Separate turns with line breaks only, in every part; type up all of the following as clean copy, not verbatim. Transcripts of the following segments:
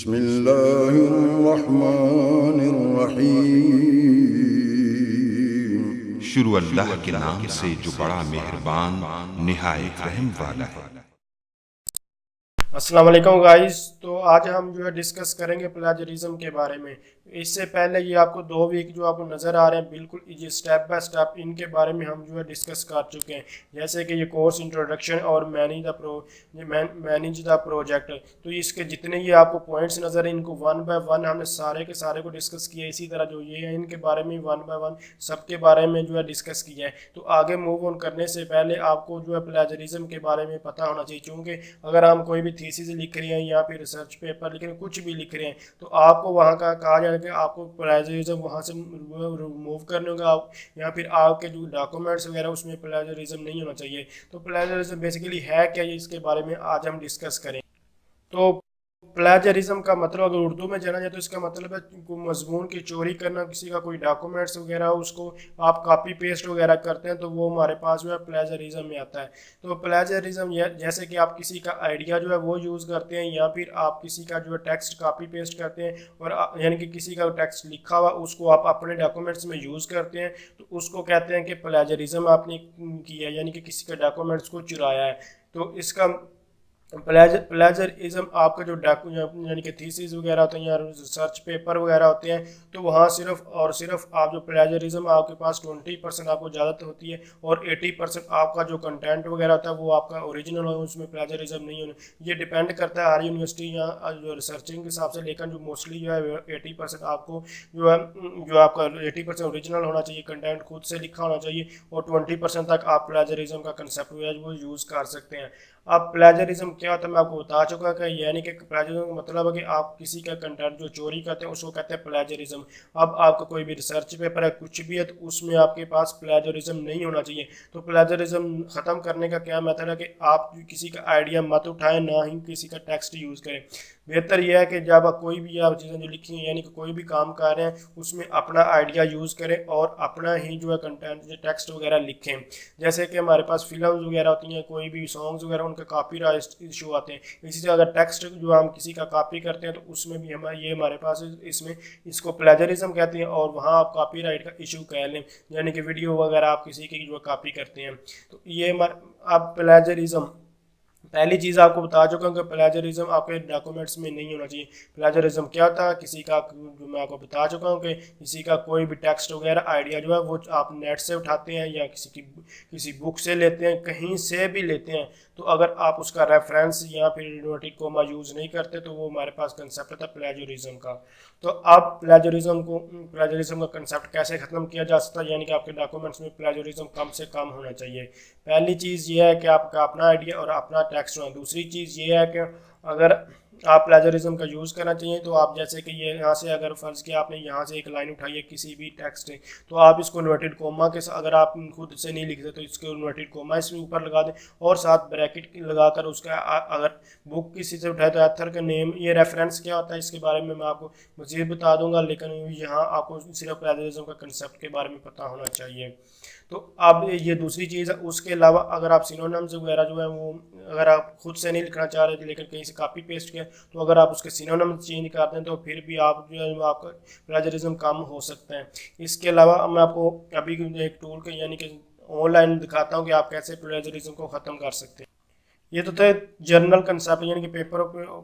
बिस्मिल्लाहिर्रहमानिर्रहीम। शुरू अल्लाह के नाम से जो बड़ा मेहरबान निहायत रहम वाला है।
अस्सलाम वालेकुम गाइस। तो आज हम जो है डिस्कस करेंगे प्लेजरिज्म के बारे में। इससे पहले ये आपको 2 वीक जो आपको नज़र आ रहे हैं बिल्कुल ये स्टेप बाय स्टेप इनके बारे में हम जो है डिस्कस कर चुके हैं। जैसे कि ये कोर्स इंट्रोडक्शन और मैनेज द प्रोजेक्ट। तो इसके जितने ये आपको पॉइंट्स नज़र हैं इनको 1 बाय 1 हमने सारे के सारे को डिस्कस किया। इसी तरह जो ये है इनके बारे में 1 बाय 1 सबके बारे में जो है डिस्कस किया है। तो आगे मूव ऑन करने से पहले आपको जो है प्लेजरिज्म के बारे में पता होना चाहिए, क्योंकि अगर हम कोई भी थीसिस लिख रहे हैं या फिर रिसर्च पेपर लिख रहे हैं, कुछ भी लिख रहे हैं, तो आपको वहाँ का कहा जाएगा कि आपको प्लेजरिज्म वहाँ से रिमूव करने होगा या फिर आपके जो डॉक्यूमेंट्स वगैरह उसमें प्लेजरिज्म नहीं होना चाहिए। तो प्लेजरिज्म बेसिकली है क्या, ये इसके बारे में आज हम डिस्कस करें। तो प्लेजरिज्म का मतलब अगर उर्दू में जाना जाए तो इसका मतलब है मजमून की चोरी करना, किसी का कोई डॉक्यूमेंट्स वगैरह उसको आप कॉपी पेस्ट वगैरह करते हैं तो वो हमारे पास जो है प्लेजरिज्म में आता है। तो प्लेजरिज्म जैसे कि आप किसी का आइडिया जो है वो यूज़ करते हैं या फिर आप किसी का जो है टेक्स्ट कॉपी पेस्ट करते हैं और यानी कि किसी का टेक्स्ट लिखा हुआ उसको आप अपने डॉक्यूमेंट्स में यूज़ करते हैं, तो उसको कहते हैं कि प्लेजरिज्म आपने किया, यानी कि किसी का डॉक्यूमेंट्स को चुराया है। तो इसका प्लेजरिज्म आपका जो यानी कि थीसिस वगैरह होते हैं या रिसर्च पेपर वगैरह होते हैं, तो वहाँ सिर्फ और सिर्फ आप जो प्लेजरिज्म आपके पास 20% आपको ज़्यादा होती है और 80% आपका जो कंटेंट वगैरह होता है वो आपका ओरिजिनल हो, उसमें प्लेजरिज्म नहीं होना। ये डिपेंड करता है हर यूनिवर्सिटी या जो रिसर्चिंग के हिसाब से, लेकिन जो मोस्टली जो है 80% आपको जो है जो आपका 80% ओरिजिनल होना चाहिए, कंटेंट खुद से लिखा होना चाहिए और 20% तक आप प्लेजरिज्म का कंसेप्ट वो यूज़ कर सकते हैं। अब प्लेजरिज्म क्या होता है मैं आपको बता चुका कि यानी कि प्लेजरिज्म का मतलब है कि आप किसी का कंटेंट जो चोरी करते हैं उसको कहते हैं प्लेजरिज्म। अब आपका कोई भी रिसर्च पेपर है, कुछ भी है, तो उसमें आपके पास प्लेजरिज्म नहीं होना चाहिए। तो प्लेजरिज्म ख़त्म करने का क्या मेथड है कि आप किसी का आइडिया मत उठाएं, ना ही किसी का टेक्स्ट यूज़ करें। बेहतर यह है कि जब आप कोई भी आप चीज़ें जो लिखी हैं यानी कि कोई भी काम कर रहे हैं उसमें अपना आइडिया यूज़ करें और अपना ही जो है कंटेंट जो टेक्स्ट वगैरह लिखें। जैसे कि हमारे पास फिल्म्स वगैरह होती हैं, कोई भी सॉन्ग्स वगैरह उनके कॉपीराइट इशू आते हैं। इसी से अगर टेक्स्ट जो हम किसी का कॉपी करते हैं तो उसमें भी हमारे पास इसमें इसको प्लेजरिज्म कहते हैं और वहाँ आप कॉपीराइट का इशू कह लें, यानी कि वीडियो वगैरह आप किसी की जो कॉपी करते हैं। तो ये अब प्लेजरिज्म पहली चीज़ आपको बता चुका हूँ कि प्लेजरिज्म आपके डॉक्यूमेंट्स में नहीं होना चाहिए। प्लेजरिज्म क्या होता है, किसी का जो मैं आपको बता चुका हूँ कि किसी का कोई भी टेक्स्ट वगैरह आइडिया जो है वो आप नेट से उठाते हैं या किसी बुक से लेते हैं, कहीं से भी लेते हैं, तो अगर आप उसका रेफरेंस या फिर इन्वर्टेड कोमा यूज़ नहीं करते तो वो हमारे पास कंसेप्ट था प्लेजरिज्म का। तो अब प्लेजरिज्म का कंसेप्ट कैसे ख़त्म किया जा सकता है, यानी कि आपके डॉक्यूमेंट्स में प्लेजरिज्म कम से कम होना चाहिए। पहली चीज़ ये है कि आपका अपना आइडिया और अपना टेक्स्ट होना। दूसरी चीज़ ये है कि अगर आप प्लेजरिज्म का यूज़ करना चाहिए तो आप जैसे कि ये यहाँ से अगर फ़र्ज़ किया आपने यहाँ से एक लाइन उठाई है किसी भी टेक्स्ट से, तो आप इसको इन्वर्टेड कोमा के अगर आप खुद से नहीं लिखते तो इसको इन्वर्टेड कोमा इसमें ऊपर लगा दें और साथ ब्रैकेट लगाकर उसका अगर बुक किसी से उठाए तो एथर का नेम, ये रेफरेंस क्या होता है इसके बारे में मैं आपको मज़ीद बता दूंगा, लेकिन यहाँ आपको सिर्फ प्लेजरिज्म का कंसेप्ट के बारे में पता होना चाहिए। तो अब ये दूसरी चीज़ है। उसके अलावा अगर आप सिनोनिम्स वगैरह जो है वो अगर आप खुद से नहीं लिखना चाह रहे थे लेकिन कहीं से कॉपी पेस्ट किया, तो अगर आप उसके सिनोनिम्स चेंज कर दें तो फिर भी आप जो है आपका प्लेजरिज्म कम हो सकता है। इसके अलावा मैं आपको अभी एक टूल के यानी कि ऑनलाइन दिखाता हूँ कि आप कैसे प्लेजरिज्म को ख़त्म कर सकते हैं। ये तो थे जर्नल कंसेप्ट, यानी कि पेपर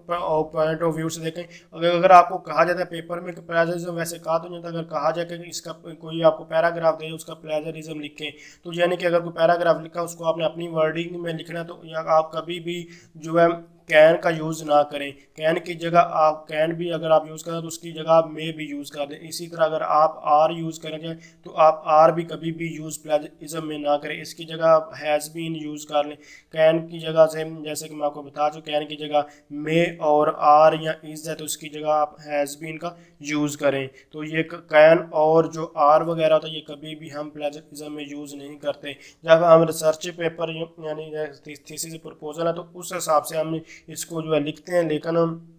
पॉइंट ऑफ व्यू से देखें। अगर आपको कहा जाता है पेपर में प्लेजरिज्म, वैसे कहा तो नहीं था, अगर कहा जाए कि इसका कोई आपको पैराग्राफ दे उसका प्लेजरिज्म लिखें, तो यानी कि अगर कोई पैराग्राफ लिखा उसको आपने अपनी वर्डिंग में लिखना है, तो या आप कभी भी जो है कैन का यूज़ ना करें। कैन की जगह आप कैन भी अगर आप यूज़ करें तो उसकी जगह आप मे भी यूज़ कर दें। इसी तरह अगर आप आर यूज़ करेंगे तो आप आर भी कभी भी यूज़ प्लेजरिज्म में ना करें, इसकी जगह आप हैज़ बीन यूज़ कर लें। कैन की जगह से जैसे कि मैं आपको बता चुका, कैन की जगह मे और आर या इज़ है तो उसकी जगह आप हैज़ बीन का यूज़ करें। तो ये कैन और जो आर वगैरह होता है ये कभी भी हम प्लेजरिज्म में यूज़ नहीं करते। जब हम रिसर्च पेपर यानी थीसिस प्रपोजल है तो उस हिसाब से हम इसको जो है लिखते हैं, लेकिन हम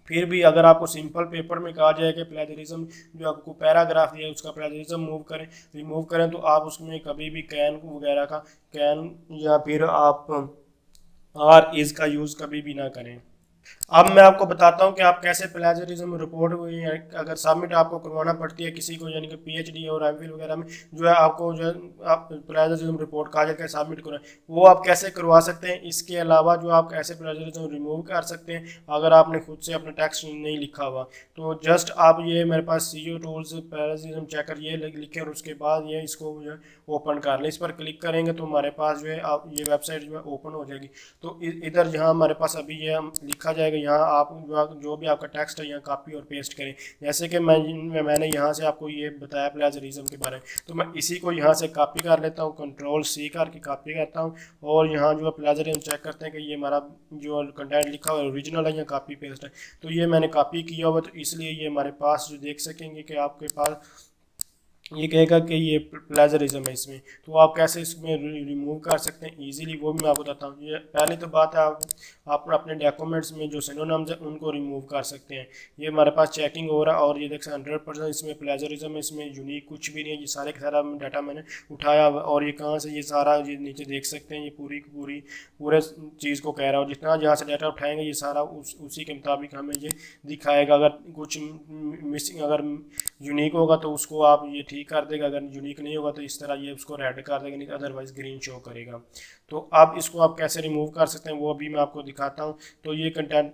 फिर भी अगर आपको सिंपल पेपर में कहा जाए कि प्लेजरिज्म जो आपको पैराग्राफ दिया है उसका प्लेजरिज्म रिमूव करें, तो आप उसमें कभी भी कैन वगैरह का कैन या फिर आप आर इज़ का यूज़ कभी भी ना करें। अब मैं आपको बताता हूँ कि आप कैसे प्लेजरिज्म रिपोर्ट अगर सबमिट आपको करवाना पड़ती है किसी को, यानी कि पीएचडी और एमफिल वगैरह में जो है आपको जो है आप प्लेजरिज्म रिपोर्ट कहा जाता है सबमिट करें, वो आप कैसे करवा सकते हैं। इसके अलावा जो आप कैसे प्लेजरिज्म रिमूव कर सकते हैं अगर आपने खुद से अपना टेक्स्ट नहीं लिखा हुआ, तो जस्ट आप ये मेरे पास सीयू टूल्स प्लेजरिज्म चेकर ये लिखें और उसके बाद ये इसको जो है ओपन कर लें। इस पर क्लिक करेंगे तो हमारे पास जो है आप ये वेबसाइट जो है ओपन हो जाएगी। तो इधर जहाँ हमारे पास अभी ये लिखा जाएगा, यहाँ आप जो भी आपका टेक्स्ट है यहाँ कॉपी और पेस्ट करें। जैसे कि मैंने यहाँ से आपको ये बताया प्लेजरिज्म के बारे में, तो मैं इसी को यहाँ से कॉपी कर लेता हूँ, कंट्रोल-C करके कॉपी करता हूँ और यहाँ जो है प्लेजरिज्म चेक करते हैं कि ये हमारा जो कंटेंट लिखा हुआ है ओरिजिनल है या कॉपी पेस्ट है। तो ये मैंने कॉपी किया हुआ, तो इसलिए ये हमारे पास जो देख सकेंगे कि आपके पास ये कहेगा कि ये प्लेजरिज्म है इसमें। तो आप कैसे इसमें रिमूव कर सकते हैं इजीली, वो भी मैं आपको बताता हूँ। ये पहले तो बात है आप अपने डॉक्यूमेंट्स में जो सिनोनिम्स हैं उनको रिमूव कर सकते हैं। ये हमारे पास चेकिंग हो रहा है और ये देख सकते 100% इसमें प्लेजरिज्म है, इसमें यूनिक कुछ भी नहीं है। ये सारे का सारा डाटा मैंने उठाया हुआ और ये कहाँ से ये सारा ये नीचे देख सकते हैं, ये पूरे चीज़ को कह रहा हूँ। जितना जहाँ से डाटा उठाएंगे ये सारा उसी के मुताबिक हमें ये दिखाएगा। अगर कुछ मिसिंग अगर यूनिक होगा तो उसको आप ये ठीक कर देगा, अगर यूनिक नहीं होगा तो इस तरह ये उसको रेड कर देगा, नहीं अदरवाइज ग्रीन शो करेगा। तो अब इसको आप कैसे रिमूव कर सकते हैं वो अभी मैं आपको दिखाता हूँ। तो ये कंटेंट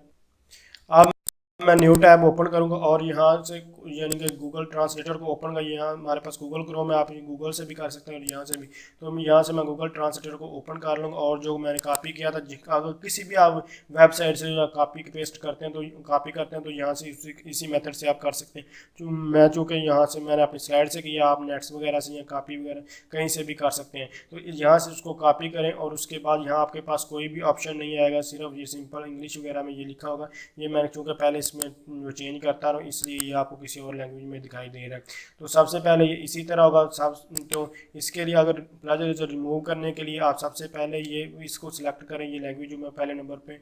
अब मैं न्यू टैब ओपन करूंगा और यहाँ से यानी कि गूगल ट्रांसलेटर को ओपन कर, यहाँ हमारे पास गूगल क्रोम है, आप गूगल से भी कर सकते हैं और यहाँ से भी। तो यहाँ से मैं गूगल ट्रांसलेटर को ओपन कर लूँगा और जो मैंने कॉपी किया था, अगर किसी भी आप वेबसाइट से या कॉपी पेस्ट करते हैं तो यहाँ से इसी मेथड से आप कर सकते हैं। जो मैं चूँकि यहाँ से मैंने अपनी स्लाइड से किया, आप नेट्स वगैरह से या कॉपी वगैरह कहीं से भी कर सकते हैं। तो यहाँ से उसको कॉपी करें और उसके बाद यहाँ आपके पास कोई भी ऑप्शन नहीं आएगा, सिर्फ ये सिंपल इंग्लिश वगैरह में ये लिखा होगा। ये मैंने चूँकि पहले इसमें जो चेंज करता रहा इसलिए ये आपको किसी और लैंग्वेज में दिखाई दे रहा है। तो सबसे पहले ये इसी तरह होगा तो इसके लिए अगर प्लेजरिज्म रिमूव करने के लिए आप सबसे पहले ये इसको सिलेक्ट करें, ये लैंग्वेज जो मैं पहले नंबर पे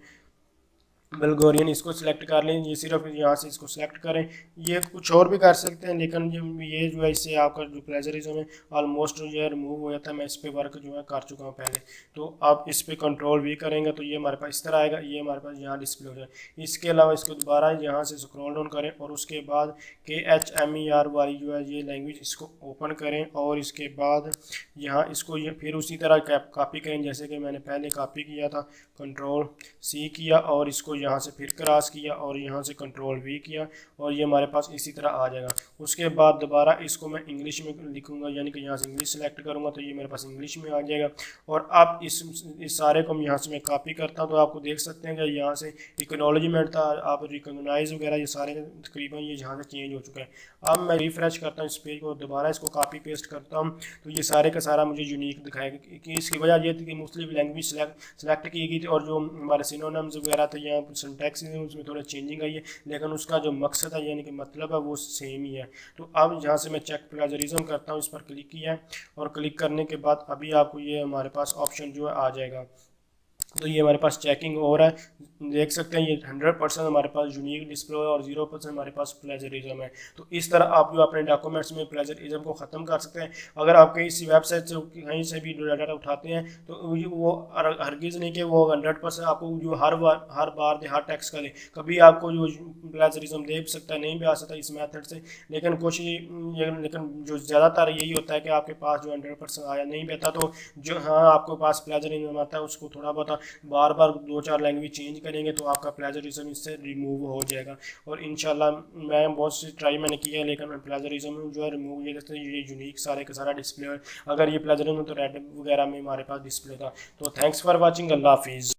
बल्गोरियन इसको सिलेक्ट कर लें। ये सिर्फ यहाँ से इसको सिलेक्ट करें, ये कुछ और भी कर सकते हैं लेकिन ये जो है इससे आपका जो प्लेजरिज्म है ऑलमोस्ट जो है रिमूव हो जाता है। मैं इस पर वर्क जो है कर चुका हूँ पहले। तो आप इस पर कंट्रोल-V करेंगे तो ये हमारे पास इस तरह आएगा, ये हमारे पास यहाँ डिस्प्ले हो जाए। इसके अलावा इसको दोबारा यहाँ से स्क्रॉल डाउन करें और उसके बाद KHMER वाली जो है ये लैंग्वेज इसको ओपन करें और इसके बाद यहाँ इसको ये फिर उसी तरह कॉपी करें जैसे कि मैंने पहले कॉपी किया था। कंट्रोल-C किया और इसको यहाँ से फिर क्रॉस किया और यहाँ से कंट्रोल-V किया और ये हमारे पास इसी तरह आ जाएगा। उसके बाद दोबारा इसको मैं इंग्लिश में लिखूंगा, यानी कि यहाँ से इंग्लिश सेलेक्ट करूँगा तो ये मेरे पास इंग्लिश में आ जाएगा। और अब इस सारे को यहाँ से मैं कॉपी करता हूँ तो आपको देख सकते हैं कि यहाँ से एक्नॉलेजमेंट था, आप रिकॉग्नाइज वगैरह ये सारे तकरीबन ये यहाँ से चेंज हो चुका है। अब मैं रिफ्रेश करता हूँ इस पेज को, दोबारा इसको कॉपी पेस्ट करता हूँ तो ये सारे का सारा मुझे यूनिक दिखाएगा। कि इसकी वजह ये थी कि मुस्लिम लैंग्वेज सेलेक्ट की गई थी और जो हमारे सिनोनिम्स वगैरह थे यहाँ सिंटैक्स उसमें थोड़ा चेंजिंग आई है, लेकिन उसका जो मकसद है यानी कि मतलब है वो सेम ही है। तो अब यहाँ से मैं चेक प्लेजरिज्म करता हूँ, इस पर क्लिक किया और क्लिक करने के बाद अभी आपको ये हमारे पास ऑप्शन जो है आ जाएगा। तो ये हमारे पास चेकिंग हो रहा है, देख सकते हैं ये 100% हमारे पास यूनिक डिस्प्ले है और 0% हमारे पास प्लेजरिज्म है। तो इस तरह आप जो अपने डॉक्यूमेंट्स में प्लेजरिज्म को ख़त्म कर सकते हैं। अगर आप किसी वेबसाइट से कहीं से भी डाटा उठाते हैं तो वो हरगिज़ नहीं कि वो 100% आपको जो हर बार दे, हर टेक्स्ट का दे। कभी आपको जो प्लेजरिज्म दे सकता है, नहीं भी आ सकता इस मेथड से, लेकिन लेकिन जो ज़्यादातर यही होता है कि आपके पास जो 100% आया नहीं भी आता तो जो हाँ आपके पास प्लेजरिज्म आता है उसको थोड़ा बहुत बार 2-4 लैंग्वेज चेंज करेंगे तो आपका प्लेजरिज्म इससे रिमूव हो जाएगा। और इंशाल्लाह मैं बहुत सी ट्राई मैंने किया है लेकिन प्लेजरिज्म जो है रिमूव ये यूनिक सारे का सारा डिस्प्ले है। अगर ये प्लेजरिज्म तो रेड वगैरह में हमारे पास डिस्प्ले था। तो थैंक्स फॉर वॉचिंग, अल्लाह हाफिज़।